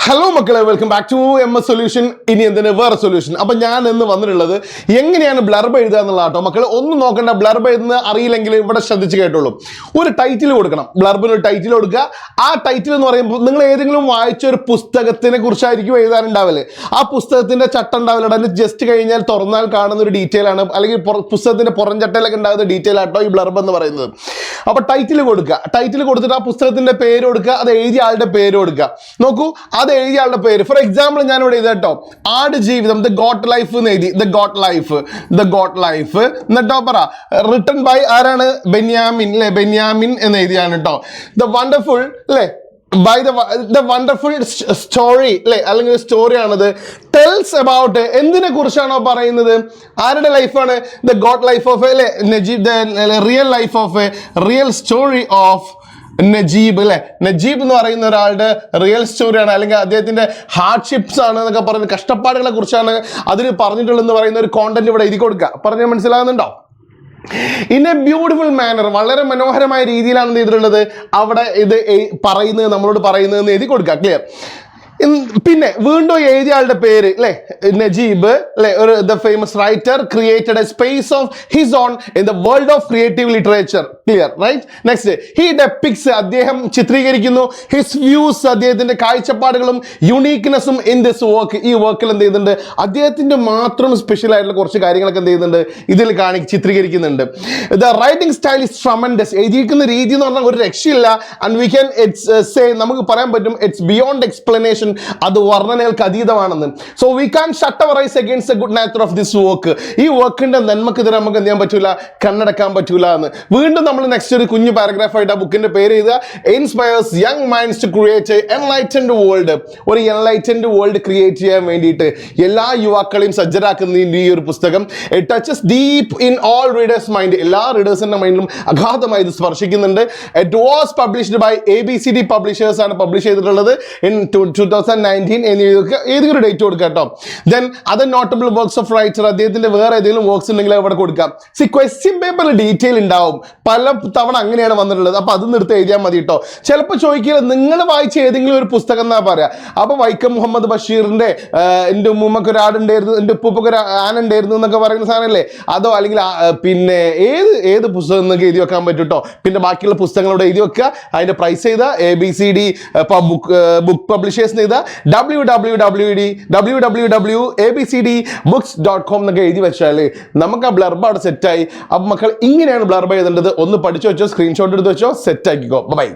Hello മക്കളെ, welcome back to MS solution. ഇനി എന്തിന് വേറെ സൊല്യൂഷൻ. അപ്പൊ ഞാൻ ഇന്ന് വന്നിട്ടുള്ളത് എങ്ങനെയാണ് ബ്ലർബ് എഴുതുക എന്നുള്ള കേട്ടോ. മക്കൾ ഒന്നും നോക്കണ്ട, ബ്ലർബ് എഴുതുന്ന അറിയില്ലെങ്കിൽ ഇവിടെ ശ്രദ്ധിച്ച് കേട്ടോളൂ. ഒരു ടൈറ്റിൽ കൊടുക്കണം, ബ്ലർബിന് ഒരു ടൈറ്റിൽ കൊടുക്കുക. ആ ടൈറ്റിൽ എന്ന് പറയുമ്പോൾ നിങ്ങൾ ഏതെങ്കിലും വായിച്ച ഒരു പുസ്തകത്തിനെ കുറിച്ചായിരിക്കും എഴുതാനുണ്ടാവില്ലേ. ആ പുസ്തകത്തിന്റെ ചട്ടം ഉണ്ടാവില്ല, അതിന് ജസ്റ്റ് കഴിഞ്ഞാൽ തുറന്നാൽ കാണുന്ന ഒരു ഡീറ്റെയിൽ ആണ്, അല്ലെങ്കിൽ പുസ്തകത്തിന്റെ പുറം ചട്ടയിലൊക്കെ ഉണ്ടാകുന്ന ഡീറ്റെയിൽ ആട്ടോ ഈ ബ്ലർബ് എന്ന് പറയുന്നത്. അപ്പൊ ടൈറ്റിൽ കൊടുക്കുക, ടൈറ്റിൽ കൊടുത്തിട്ട് ആ പുസ്തകത്തിന്റെ പേര് കൊടുക്കുക, അത് എഴുതിയ ആളുടെ പേര് കൊടുക്കുക. നോക്കൂ, അത് എഴുതിയ ആളുടെ പേര്. ഫോർ എക്സാമ്പിൾ ഞാൻ ഇവിടെ എഴുതാട്ടോ, ആട് ജീവിതം, ദ ഗോട്ട് ലൈഫ് എന്ന് എഴുതി. ദ ഗോട്ട് ലൈഫ് എന്നിട്ടോ പറ റിട്ടൺ ബൈ ആരാണ്? ബെന്യാമിൻ അല്ലെ, ബെന്യാമിൻ എന്ന് എഴുതിയാണ് കേട്ടോ. ദ വണ്ടർഫുൾ അല്ലെ, ബൈ ദ വണ്ടർഫുൾ സ്റ്റോറി അല്ലെ, അല്ലെങ്കിൽ സ്റ്റോറി ആണത്. ടെൽസ് അബൌട്ട് എന്തിനെ കുറിച്ചാണോ പറയുന്നത്, ആരുടെ ലൈഫാണ്? ദ ഗോട്ട് ലൈഫ് ഓഫ് അല്ലെ Najeeb, the real life of A real story of Najeeb അല്ലെ. നജീബ് എന്ന് പറയുന്ന ഒരാളുടെ റിയൽ സ്റ്റോറിയാണ്, അല്ലെങ്കിൽ അദ്ദേഹത്തിന്റെ ഹാർഡ്ഷിപ്സ് ആണ് എന്നൊക്കെ പറയുന്നത്, കഷ്ടപ്പാടുകളെ കുറിച്ചാണ് അതിൽ പറഞ്ഞിട്ടുള്ളതെന്ന് പറയുന്ന ഒരു കോണ്ടന്റ് ഇവിടെ എഴുതി കൊടുക്കുക. പറഞ്ഞാൽ മനസ്സിലാകുന്നുണ്ടോ? ഇൻ എ ബ്യൂട്ടിഫുൾ മാനർ, വളരെ മനോഹരമായ രീതിയിലാണ് ചെയ്തിട്ടുള്ളത് അവിടെ ഇത് പറയുന്നത്, നമ്മളോട് പറയുന്നതെന്ന് എഴുതി കൊടുക്കുക. ക്ലിയർ? പിന്നെ വീണ്ടും എഴുതിയ ആളുടെ പേര് അല്ലെ, നജീബ് അല്ലെ, ഒരു the famous writer, created a space of his own in the world of creative literature. Clear? Right? Next, he depicts, അദ്ദേഹം ചിത്രീകരിക്കുന്നു, ഹിസ് വ്യൂസ്, അദ്ദേഹത്തിന്റെ കാഴ്ചപ്പാടുകളും യുണീക്ക്നെസ്സും ഇൻ ദിസ് വർക്ക്, ഈ വർക്കിൽ എന്ത് ചെയ്യുന്നുണ്ട്, അദ്ദേഹത്തിന്റെ മാത്രം സ്പെഷ്യൽ ആയിട്ടുള്ള കുറച്ച് കാര്യങ്ങളൊക്കെ എന്ത് ചെയ്യുന്നുണ്ട്, ഇതിൽ ചിത്രീകരിക്കുന്നുണ്ട്. The writing style is tremendous, എഴുതിയിരിക്കുന്ന രീതി എന്ന് പറഞ്ഞാൽ ഒരു രക്ഷയില്ല. ആൻഡ് വി ക്യാൻ സേ, നമുക്ക് പറയാൻ പറ്റും, ഇറ്റ്സ് ബിയോണ്ട് എക്സ്പ്ലനേഷൻ, അത് വർണ്ണനകൾക്ക് അതീതമാണെന്ന്. So we can shut our eyes against the good nature of this work. ഈ വർക്കിന്റെ നന്മക്കെതിരെ നമുക്ക് എന്ത് ചെയ്യാൻ പറ്റൂല, കണ്ണടക്കാൻ പറ്റൂല എന്ന്. വീണ്ടും നമ്മൾ നെക്സ്റ്റ് ഒരു കുഞ്ഞു പാരഗ്രാഫ് ആയിട്ട് ആ ബുക്കിന്റെ പേര് എഴുതുക. Inspires young minds to create enlightened world. ഒരു എൻലൈറ്റൻഡ് വേൾഡ് ക്രിയേറ്റ് ചെയ്യാൻ വേണ്ടിയിട്ട് എല്ലാ യുവാക്കളെയും സജ്ജരാക്കുന്ന ഈ ഒരു പുസ്തകം it touches deep in all readers mind, എല്ലാ റീഡേഴ്സിന്റെ മൈൻഡിലും അഗാധമായി ഇത് സ്പർശിക്കുന്നുണ്ട്. It was published by ABCD publishers ആണ് പബ്ലിഷ് ചെയ്തിട്ടുള്ളത് ഇൻ 2019. ഏതൊരു ഡേറ്റ് കൊടുക്കുക കേട്ടോ. Then other notable works of writer, അദ്ദേഹത്തിന്റെ വേറെ ഏതെങ്കിലും വർക്ക്സ് ഉണ്ടെങ്കിൽ അവിടെ കൊടുക്കാം. സി, ക്വസ്റ്റ്യൻ പേപ്പറിൽ ഡീറ്റെയിൽ ഉണ്ടാവും, പല തവണ അങ്ങനെയാണ് വന്നിട്ടുള്ളത്. അപ്പൊ അത് നിർത്തി എഴുതിയാൽ മതി കേട്ടോ. ചിലപ്പോൾ ചോദിക്കുക നിങ്ങൾ വായിച്ച ഏതെങ്കിലും ഒരു പുസ്തകം എന്നാ പറയാ. അപ്പൊ വൈക്കം മുഹമ്മദ് ബഷീറിന്റെ എൻ്റെ ഉമ്മക്ക് ഒരാടുണ്ടായിരുന്നു, എൻ്റെ ഉപ്പൊക്കെ ഒരു ആനുണ്ടായിരുന്നു എന്നൊക്കെ പറയുന്ന സാധനമല്ലേ, അതോ അല്ലെങ്കിൽ പിന്നെ ഏത് പുസ്തകം എന്നൊക്കെ എഴുതി വെക്കാൻ പറ്റും കേട്ടോ. പിന്നെ ബാക്കിയുള്ള പുസ്തകങ്ങളോട് എഴുതി വെക്കുക, അതിന്റെ പ്രൈസ് ചെയ്താൽ ABCD ബുക്ക് പബ്ലിഷേഴ്സ് ചെയ്താൽ www.abcdbooks.com എന്നൊക്കെ എഴുതി വെച്ചാൽ നമുക്ക് ആ ബ്ലർബ് അവിടെ സെറ്റായി. അപ്പം മക്കൾ ഇങ്ങനെയാണ് ബ്ലർബ് എഴുതേണ്ടത്. ഒന്ന് പഠിച്ചു വെച്ചോ, സ്ക്രീൻഷോട്ട് എടുത്ത് വെച്ചോ, സെറ്റ് ആക്കിക്കോ. ബൈ.